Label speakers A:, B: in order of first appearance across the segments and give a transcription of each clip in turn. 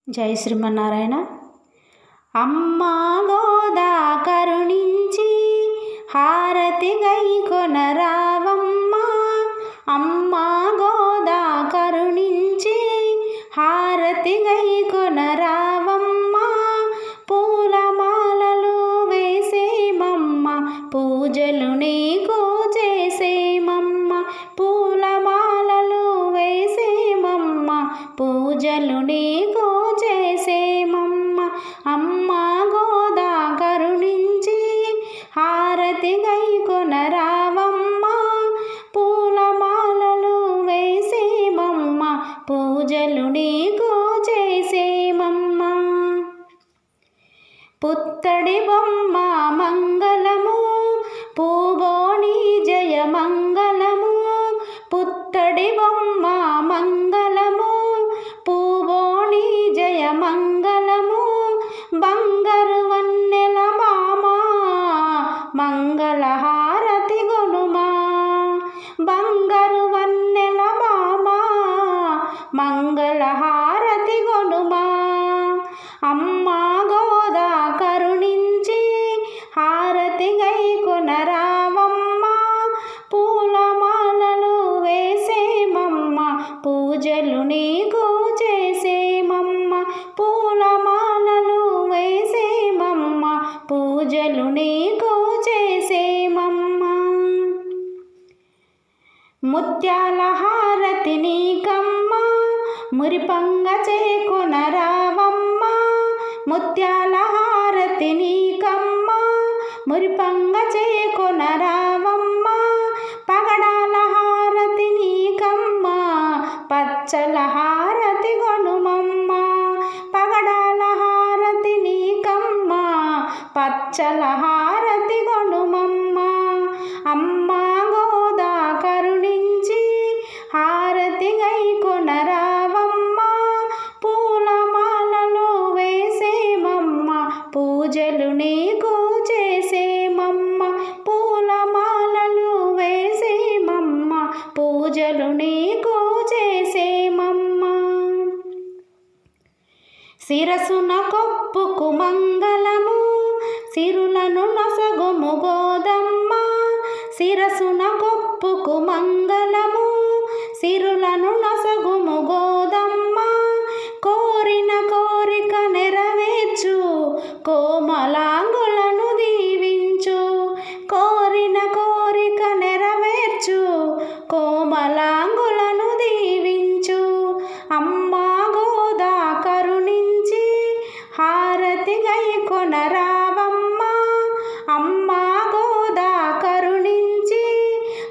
A: జై శ్రీమన్నారాయణ. అమ్మా గోదా కరుణించి హారతి గైకొనరావమ్మా. అమ్మా గోదా కరుణించి హారతి గైకొనరావమ్మా. పూలమాలలు వేసేమమ్మ, పూజలు నీకు చేసేమమ్మ. పూలమాలలు వేసేమమ్మ, పూజలు నీకు చేసేమమ్మ. అమ్మా గోదా కరుణించి హారతి గైకొనరావమ్మా. పూలమాలలు వేసేమమ్మ, పూజలు నీకు చేసేమమ్మ. పుత్తడి బొమ్మ మంగళము, పూబోని జయ మంగళము. పుత్తడి బొమ్మ మంగళము, పూబోని జయ మంగళము. బంగారు వన్నెల బామ మంగళహారతి గొనుమా. బంగారు వన్నెల బామ మంగళహారతి గొనుమా. అమ్మా గోదా కరుణించి హారతి గైకొనరావమ్మా. పూలమాలలు వేసేమమ్మ, పూజలు నీకు చేసేమమ్మ. పూలమాలలు వేసేమమ్మ, పూజలు నీకు చేసేమమ్మ. ముత్యాల హారతి నీకమ్మ, మురిపంగ చేకొనరావమ్మా. ముత్యాల హారతి నీకమ్మ, మురిపంగ చేకొనరావమ్మా. పగడాల హారతి నీకమ్మ, పచ్చల హారతి గొనుమమ్మ. పగడాల హారతి నీకమ్మ, పచ్చల హారతి గొనుమమ్మ. అమ్మా గోదా కరుణించి హారతి గైకొనరావమ్మా. పూలమాలలు వేసేమమ్మ, పూజలు నీకు చేసేమమ్మ. పూలమాలలు వేసేమమ్మ, పూజలు నీకు చేసేమమ్మ. శిరసున కొప్పుకు మంగళము, సిరులను నొసగుము గోదమ్మ. శిరసున కొప్పుకు మంగళము, సిరులను నొసగుము గోదమ్మ. కోరిన కోరిక నెరవేర్చు, కోమలాంగులను దీవించు. కోరిన కోరిక నెరవేర్చు, కోమలాంగులను దీవించు. అమ్మా గోదా కరుణించి హారతి గైకొనరావమ్మా. అమ్మా గోదా కరుణించి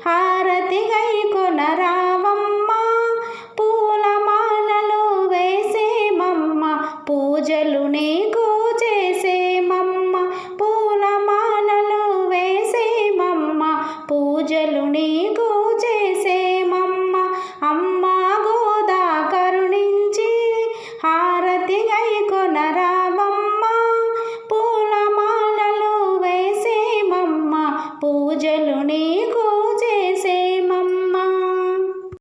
A: హారతి గైకొనరావమ్మా. పూలమాలలు వేసేమమ్మ, పూజలు నీకు చేసేమమ్మ. పూలమాలలు వేసేమమ్మ, పూజలు నీకు చేసేమమ్మ. అమ్మా గోదా కరుణించి హారతి గైకొనరా